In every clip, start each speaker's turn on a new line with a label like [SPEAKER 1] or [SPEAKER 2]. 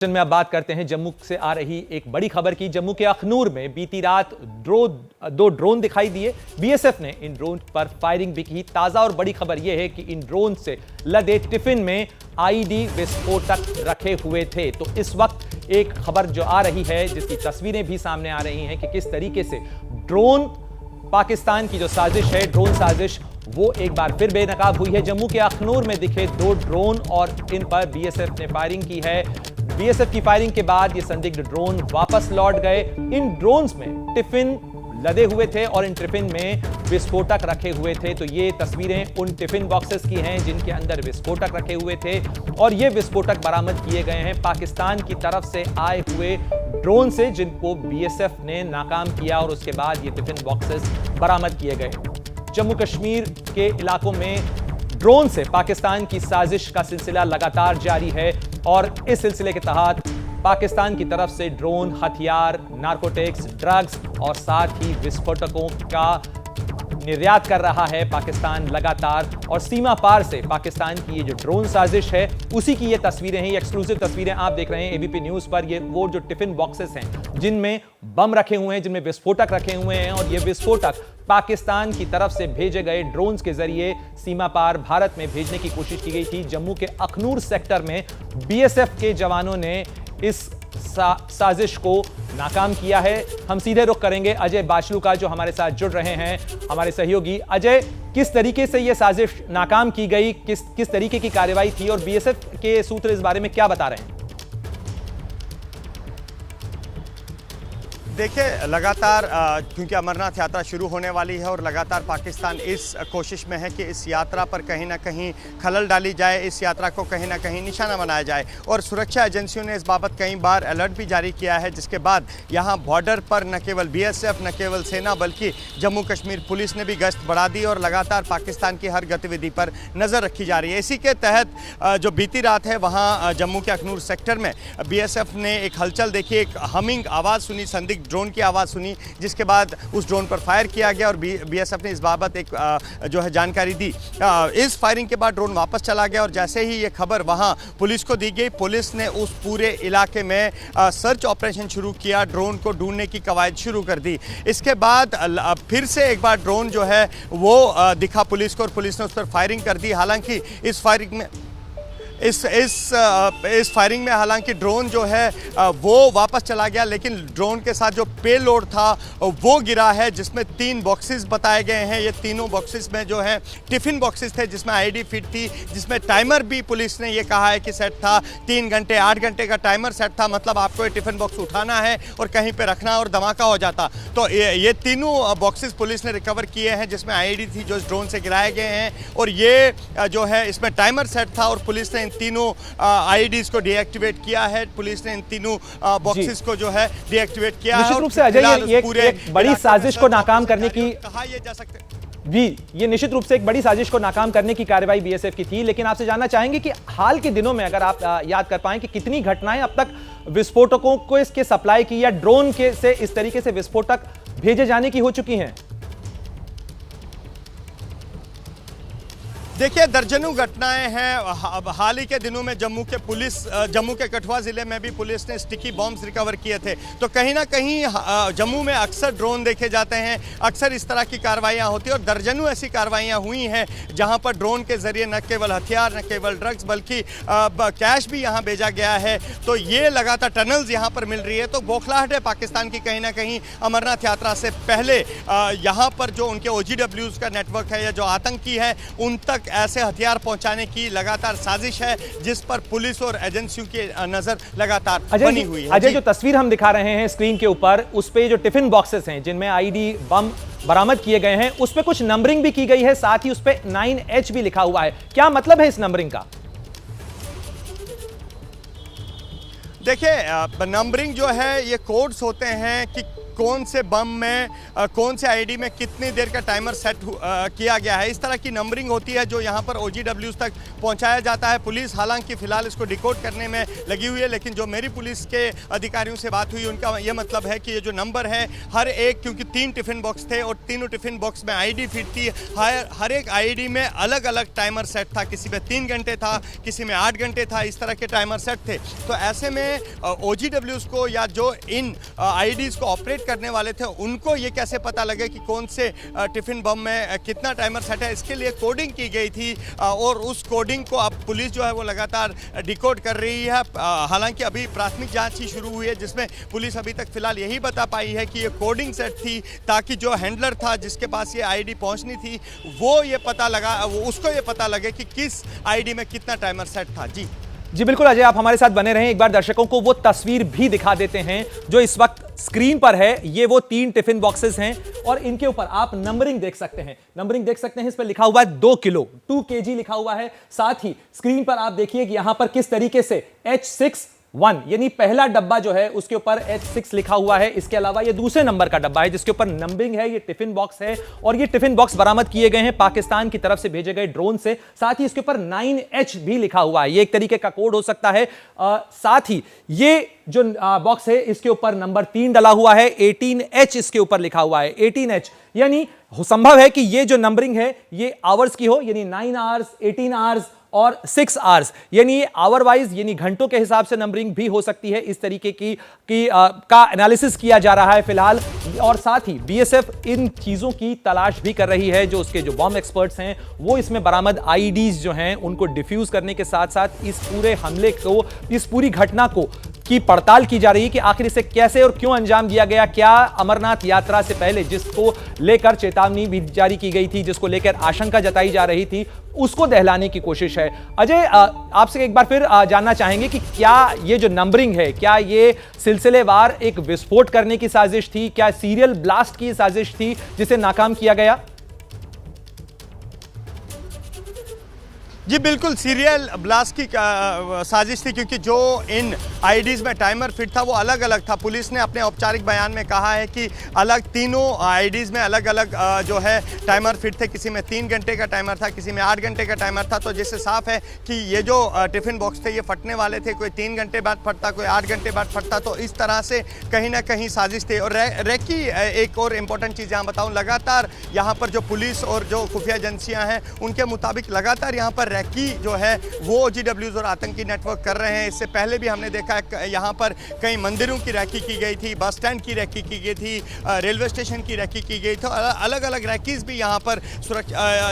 [SPEAKER 1] में अब बात करते हैं जम्मू से आ रही एक बड़ी खबर की। जम्मू के अखनूर में बीती रात दो ड्रोन दिखाई दिए। बीएसएफ ने इन ड्रोन पर फायरिंग भी की। ताजा और बड़ी खबर यह है कि इन ड्रोन से लदे टिफिन में आईडी विस्फोटक रखे हुए थे। तो इस वक्त एक खबर जो आ रही है, जिसकी तस्वीरें भी सामने आ रही हैं कि किस तरीके से ड्रोन, पाकिस्तान की जो साजिश है, ड्रोन साजिश, वो एक बार फिर बेनकाब हुई है। जम्मू के अखनूर में दिखे दो ड्रोन और इन पर बीएसएफ ने फायरिंग की है। बीएसएफ की फायरिंग के बाद ये संदिग्ध ड्रोन वापस लौट गए। इन ड्रोन्स में टिफिन लदे हुए थे और इन टिफिन में विस्फोटक रखे हुए थे। तो ये तस्वीरें उन टिफिन बॉक्सेस की हैं जिनके अंदर विस्फोटक रखे हुए थे और ये विस्फोटक बरामद किए गए हैं पाकिस्तान की तरफ से आए हुए ड्रोन से, जिनको बीएसएफ ने नाकाम किया और उसके बाद ये टिफिन बॉक्सेस बरामद किए गए। जम्मू कश्मीर के इलाकों में ड्रोन से पाकिस्तान की साजिश का सिलसिला लगातार जारी है और इस सिलसिले के तहत पाकिस्तान की तरफ से ड्रोन, हथियार, नारकोटिक्स, ड्रग्स और साथ ही विस्फोटकों का निर्यात कर रहा है पाकिस्तान लगातार। और सीमा पार से पाकिस्तान की ये जो ड्रोन साजिश है, उसी की ये तस्वीरें हैं, ये एक्सक्लूसिव तस्वीरें आप देख रहे हैं एबीपी न्यूज पर। ये वो जो टिफिन बॉक्सेस हैं जिनमें बम रखे हुए हैं, जिनमें विस्फोटक रखे हुए हैं और ये विस्फोटक पाकिस्तान की तरफ से भेजे गए ड्रोन्स के जरिए सीमा पार भारत में भेजने की कोशिश की गई थी। जम्मू के अखनूर सेक्टर में बीएसएफ के जवानों ने इस साजिश को नाकाम किया है। हम सीधे रुख करेंगे अजय बाचलू का, जो हमारे साथ जुड़ रहे हैं, हमारे सहयोगी। अजय, किस तरीके से यह साजिश नाकाम की गई, किस तरीके की कार्रवाई थी और बीएसएफ के सूत्र इस बारे में क्या बता रहे हैं?
[SPEAKER 2] देखिए, लगातार क्योंकि अमरनाथ यात्रा शुरू होने वाली है और लगातार पाकिस्तान इस कोशिश में है कि इस यात्रा पर कहीं ना कहीं खलल डाली जाए, इस यात्रा को कहीं ना कहीं निशाना बनाया जाए। और सुरक्षा एजेंसियों ने इस बाबत कई बार अलर्ट भी जारी किया है, जिसके बाद यहाँ बॉर्डर पर न केवल बीएसएफ, न केवल सेना, बल्कि जम्मू कश्मीर पुलिस ने भी गश्त बढ़ा दी और लगातार पाकिस्तान की हर गतिविधि पर नज़र रखी जा रही है। इसी के तहत जो बीती रात है, वहाँ जम्मू के अखनूर सेक्टर में बीएसएफ ने एक हलचल देखी, एक हमिंग आवाज़ सुनी, संदिग्ध ड्रोन की आवाज़ सुनी, जिसके बाद उस ड्रोन पर फायर किया गया और बीएसएफ ने इस बाबत एक जो है जानकारी दी। इस फायरिंग के बाद ड्रोन वापस चला गया और जैसे ही ये खबर वहां पुलिस को दी गई, पुलिस ने उस पूरे इलाके में सर्च ऑपरेशन शुरू किया, ड्रोन को ढूंढने की कवायद शुरू कर दी। इसके बाद फिर से एक बार ड्रोन जो है वो दिखा पुलिस को और पुलिस ने उस पर फायरिंग कर दी। हालांकि इस फायरिंग में इस फायरिंग में हालांकि ड्रोन जो है वो वापस चला गया, लेकिन ड्रोन के साथ जो पेलोड था वो गिरा है, जिसमें 3 बॉक्सेस बताए गए हैं। ये तीनों बॉक्सेस में जो है टिफ़िन बॉक्सेस थे, जिसमें आईडी फिट थी, जिसमें टाइमर भी पुलिस ने ये कहा है कि सेट था। 3 घंटे 8 घंटे का टाइमर सेट था, मतलब आपको ये टिफ़िन बॉक्स उठाना है और कहीं पर रखना और धमाका हो जाता। तो ये तीनों बॉक्सेस पुलिस ने रिकवर किए हैं, जिसमें आईडी थी जो इस ड्रोन से गिराए गए हैं। और ये जो है इसमें टाइमर सेट था और पुलिस ने तीनों आईडीज को डीएक्टिवेट किया है। पुलिस ने इन तीनों बॉक्सेस को जो है डीएक्टिवेट किया है।
[SPEAKER 1] निश्चित रूप से अजय, ये एक बड़ी साजिश को नाकाम करने की
[SPEAKER 2] कहा ये जा सकते
[SPEAKER 1] जी, ये निश्चित रूप से एक बड़ी साजिश को नाकाम करने की कार्रवाई बीएसएफ की थी। लेकिन आपसे जानना चाहेंगे कि हाल के दिनों में अगर आप याद कर पाएं कि कितनी घटनाएं अब तक विस्फोटकों को इसके सप्लाई की या ड्रोन के से इस तरीके से विस्फोटक भेजे जाने की हो चुकी हैं?
[SPEAKER 2] देखिए, दर्जनों घटनाएं हैं। अब हाल ही के दिनों में जम्मू के कठुआ ज़िले में भी पुलिस ने स्टिकी बॉम्ब्स रिकवर किए थे। तो कहीं ना कहीं जम्मू में अक्सर ड्रोन देखे जाते हैं, अक्सर इस तरह की कार्रवाइयाँ होती हैं और दर्जनों ऐसी कार्रवाइयाँ हुई हैं जहां पर ड्रोन के ज़रिए न केवल हथियार, न केवल ड्रग्स, बल्कि कैश भी यहाँ भेजा गया है। तो ये लगातार टनल्स यहाँ पर मिल रही है। तो बौखलाहट है पाकिस्तान की कहीं ना कहीं अमरनाथ यात्रा से पहले यहाँ पर जो उनके OGWs का नेटवर्क है या जो आतंकी है, उन तक ऐसे हथियार पहुंचाने की लगातार साजिश है, जिस पर पुलिस और एजेंसियों की नजर लगातार बनी हुई है।
[SPEAKER 1] अजय, जो तस्वीर हम दिखा रहे हैं स्क्रीन के ऊपर, उस पे जो टिफिन बॉक्सेस हैं जिनमें आईडी बम बरामद किए गए हैं, उस पे कुछ नंबरिंग भी की गई है, साथ ही उस पे 9H भी लिखा हुआ है। क्या मतलब है इस नंबरिंग का?
[SPEAKER 2] देखिए, नंबरिंग जो है ये कोड्स होते हैं कि कौन से बम में कौन से आईडी में कितनी देर का टाइमर सेट किया गया है। इस तरह की नंबरिंग होती है जो यहाँ पर OGWs तक पहुँचाया जाता है। पुलिस हालांकि फ़िलहाल इसको डिकोड करने में लगी हुई है, लेकिन जो मेरी पुलिस के अधिकारियों से बात हुई उनका ये मतलब है कि ये जो नंबर है हर एक, क्योंकि 3 टिफ़िन बॉक्स थे और तीनों टिफ़िन बॉक्स में आईडी फिट थी, हर एक आईडी में अलग अलग टाइमर सेट था। किसी में 3 घंटे था, किसी में 8 घंटे था, इस तरह के टाइमर सेट थे। तो ऐसे में OGWs को या जो इन आईडीज़ को ऑपरेट करने वाले थे उनको ये कैसे पता लगे कि कौन से टिफ़िन बम में कितना टाइमर सेट है। इसके लिए कोडिंग की गई थी और उस कोडिंग को अब पुलिस जो है वो लगातार डिकोड कर रही है। हालांकि अभी प्राथमिक जांच ही शुरू हुई है, जिसमें पुलिस अभी तक फिलहाल यही बता पाई है कि ये कोडिंग सेट थी ताकि जो हैंडलर था जिसके पास ये आईडी पहुंचनी थी उसको ये पता लगे कि किस आईडी में कितना टाइमर सेट था। जी
[SPEAKER 1] बिल्कुल अजय, आप हमारे साथ बने रहें। एक बार दर्शकों को वो तस्वीर भी दिखा देते हैं जो इस वक्त स्क्रीन पर है। ये वो 3 टिफिन बॉक्सेस हैं और इनके ऊपर आप नंबरिंग देख सकते हैं। इस पर लिखा हुआ है 2 किलो, 2 kg लिखा हुआ है। साथ ही स्क्रीन पर आप देखिए कि यहां पर किस तरीके से H61 यानी पहला डब्बा जो है उसके ऊपर H6 लिखा हुआ है। इसके अलावा ये दूसरे नंबर का डब्बा है जिसके ऊपर नंबरिंग है। ये टिफिन बॉक्स है और ये टिफिन बॉक्स बरामद किए गए हैं पाकिस्तान की तरफ से भेजे गए ड्रोन से। साथ ही इसके ऊपर 9H भी लिखा हुआ है, ये एक तरीके का कोड हो सकता है। साथ ही ये जो बॉक्स है इसके ऊपर नंबर 3 डला हुआ है, 18H इसके ऊपर लिखा हुआ है। 18H यानी संभव है कि ये जो नंबरिंग है ये आवर्स की हो, यानी 9 आवर्स, 18 आवर्स और 6 आवर्स, यानी आवर वाइज यानी घंटों के हिसाब से नंबरिंग भी हो सकती है। इस तरीके की का एनालिसिस किया जा रहा है फिलहाल। और साथ ही बीएसएफ इन चीजों की तलाश भी कर रही है। जो उसके जो बॉम्ब एक्सपर्ट्स हैं वो इसमें बरामद आईडीज जो हैं उनको डिफ्यूज करने के साथ साथ इस पूरे हमले को, इस पूरी घटना को की पड़ताल की जा रही है कि आखिर इसे कैसे और क्यों अंजाम दिया गया। क्या अमरनाथ यात्रा से पहले जिसको लेकर चेतावनी भी जारी की गई थी, जिसको लेकर आशंका जताई जा रही थी, उसको दहलाने की कोशिश है। अजय, आपसे एक बार फिर जानना चाहेंगे कि क्या ये जो नंबरिंग है, क्या ये सिलसिलेवार एक विस्फोट करने की साजिश थी, क्या सीरियल ब्लास्ट की साजिश थी जिसे नाकाम किया गया?
[SPEAKER 2] जी बिल्कुल, सीरियल ब्लास्ट की साजिश थी, क्योंकि जो इन आईडीज़ में टाइमर फिट था वो अलग अलग था। पुलिस ने अपने औपचारिक बयान में कहा है कि तीनों आईडीज़ में अलग अलग जो है टाइमर फिट थे। किसी में 3 घंटे का टाइमर था, किसी में 8 घंटे का टाइमर था। तो जिससे साफ है कि ये जो टिफ़िन बॉक्स थे ये फटने वाले थे। कोई 3 घंटे बाद फटता, कोई 8 घंटे बाद फटता। तो इस तरह से कहीं ना कहीं साजिश थी। और रैकी एक और इम्पोर्टेंट चीज़ यहाँ बताऊँ, लगातार यहाँ पर जो पुलिस और जो खुफिया एजेंसियाँ हैं उनके मुताबिक लगातार यहाँ पर रैकी जो है वो OGWs और आतंकी नेटवर्क कर रहे हैं। इससे पहले भी हमने देखा है यहाँ पर कई मंदिरों की रैकी की गई थी, बस स्टैंड की रैकी की गई थी, रेलवे स्टेशन की रैकी की गई। तो अलग अलग रैकीज भी यहाँ पर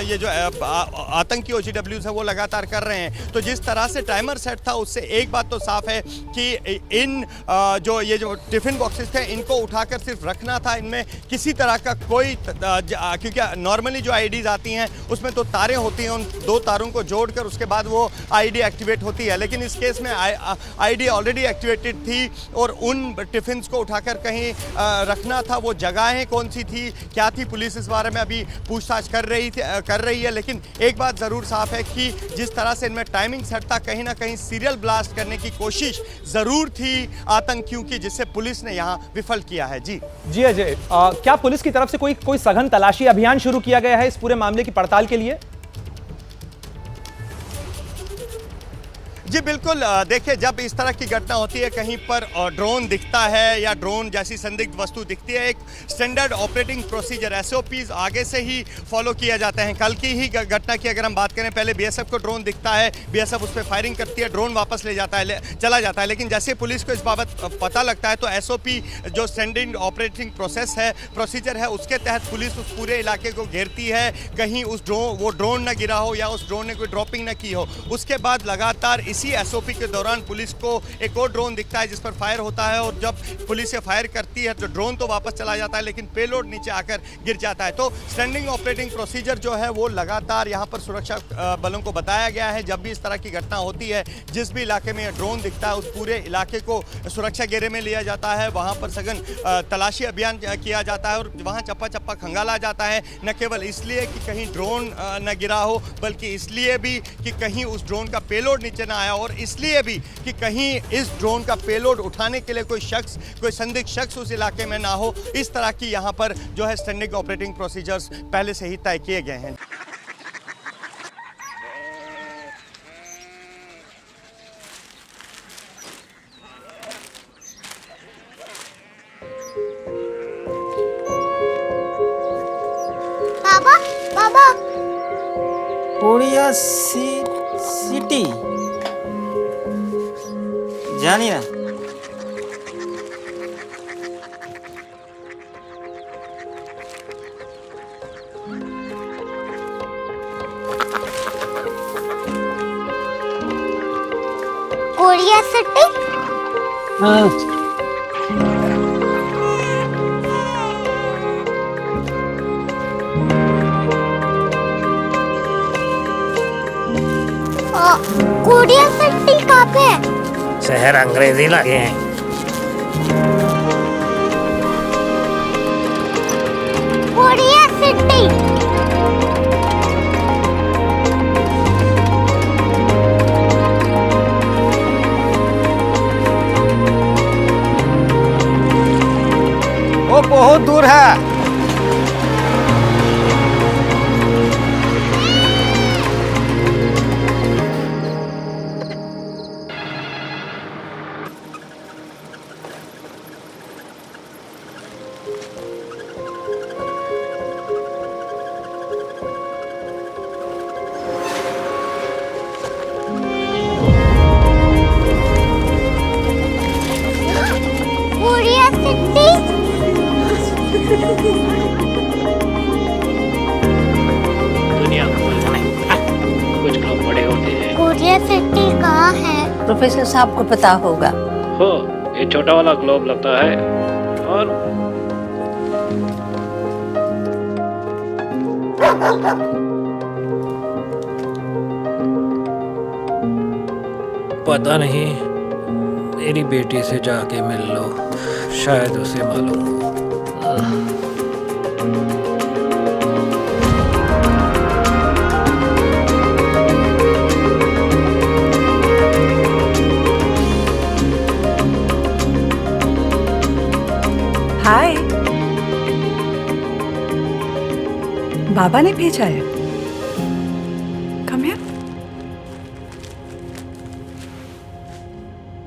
[SPEAKER 2] ये जो आतंकी OGWs है वो लगातार कर रहे हैं। तो जिस तरह से टाइमर सेट था उससे एक बात तो साफ है कि इन ये जो टिफ़िन बॉक्सेस थे इनको उठाकर सिर्फ रखना था। इनमें किसी तरह का कोई क्योंकि नॉर्मली जो आईडीज़ आती हैं उसमें तो तारें होती हैं, उन 2 तारों को जोड़कर उसके बाद वो आईडी एक्टिवेट होती है। लेकिन इस केस में आईडी ऑलरेडी एक्टिवेटेड थी और उन टिफिन्स को उठाकर कहीं रखना था। वो जगहें कौन सी थी, क्या थी, पुलिस इस बारे में अभी पूछताछ कर रही है। लेकिन एक बात ज़रूर साफ है कि जिस तरह से इनमें टाइमिंग सेट था, कहीं ना कहीं सीरियल ब्लास्ट करने की कोशिश ज़रूर थी आतंकियों की, जिससे पुलिस ने यहाँ विफल किया है। जी
[SPEAKER 1] अजय, क्या पुलिस की तरफ से कोई सघन तलाशी अभियान शुरू किया गया है इस पूरे मामले की पड़ताल के लिए?
[SPEAKER 2] जी बिल्कुल, देखिए जब इस तरह की घटना होती है, कहीं पर ड्रोन दिखता है या ड्रोन जैसी संदिग्ध वस्तु दिखती है, एक स्टैंडर्ड ऑपरेटिंग प्रोसीजर SOPs आगे से ही फॉलो किया जाते हैं। कल की ही घटना की अगर हम बात करें, पहले BSF को ड्रोन दिखता है, BSF उस पर फायरिंग करती है, ड्रोन वापस चला जाता है। लेकिन जैसे पुलिस को इस बाबत पता लगता है तो SOP जो स्टैंडर्ड ऑपरेटिंग प्रोसीजर है उसके तहत पुलिस उस पूरे इलाके को घेरती है, कहीं वो ड्रोन न गिरा हो या उस ड्रोन ने कोई ड्रॉपिंग न की हो। उसके बाद लगातार इसी SOP के दौरान पुलिस को एक और ड्रोन दिखता है जिस पर फायर होता है, और जब पुलिस ये फायर करती है तो ड्रोन तो वापस चला जाता है लेकिन पेलोड नीचे आकर गिर जाता है। तो स्टैंडिंग ऑपरेटिंग प्रोसीजर जो है वो लगातार यहाँ पर सुरक्षा बलों को बताया गया है। जब भी इस तरह की घटना होती है, जिस भी इलाके में ड्रोन दिखता है उस पूरे इलाके को सुरक्षा घेरे में लिया जाता है, वहाँ पर सघन तलाशी अभियान किया जाता है और वहाँ चप्पा चप्पा खंगाला जाता है। न केवल इसलिए कि कहीं ड्रोन न गिरा हो, बल्कि इसलिए भी कि कहीं उस ड्रोन का पेलोड नीचे ना बनाया, और इसलिए भी कि कहीं इस ड्रोन का पेलोड उठाने के लिए कोई शख्स, कोई संदिग्ध शख्स उस इलाके में ना हो। इस तरह की यहाँ पर जो है स्टैंडर्ड ऑपरेटिंग प्रोसीजर्स पहले से ही तय किए गए हैं।
[SPEAKER 3] बाबा बाबा
[SPEAKER 4] कोरिया सिटी জানি না।
[SPEAKER 3] कोरिया सिटी कोरिया सिटी कहाँ पे है?
[SPEAKER 4] शहर अंग्रेजी लगे हैं।
[SPEAKER 3] कोरिया सिटी
[SPEAKER 4] वो बहुत दूर है।
[SPEAKER 3] कोरिया सिटी
[SPEAKER 5] दुनिया कुछ लोग बड़े होते हैं।
[SPEAKER 3] कोरिया सिटी कहाँ है?
[SPEAKER 6] प्रोफेसर साहब को पता होगा।
[SPEAKER 5] हो, ये छोटा वाला ग्लोब लगता है और
[SPEAKER 7] पता नहीं, मेरी बेटी से जाके मिल लो, शायद उसे मालूम हो।
[SPEAKER 8] हाय, बाबा ने भेजा है। Come here.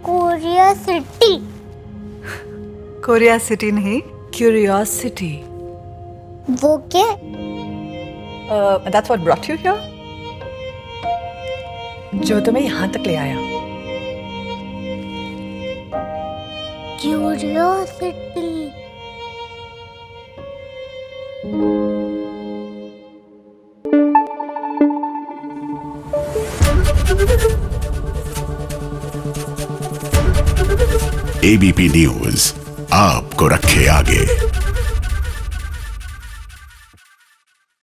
[SPEAKER 3] Korea city
[SPEAKER 8] Korea city नहीं, क्यूरियोसिटी।
[SPEAKER 3] वो क्या?
[SPEAKER 8] That's what brought you here, जो तुम्हें यहाँ तक ले आया।
[SPEAKER 3] क्यूरियोसिटी
[SPEAKER 9] एबीपी न्यूज आपको रखे आगे।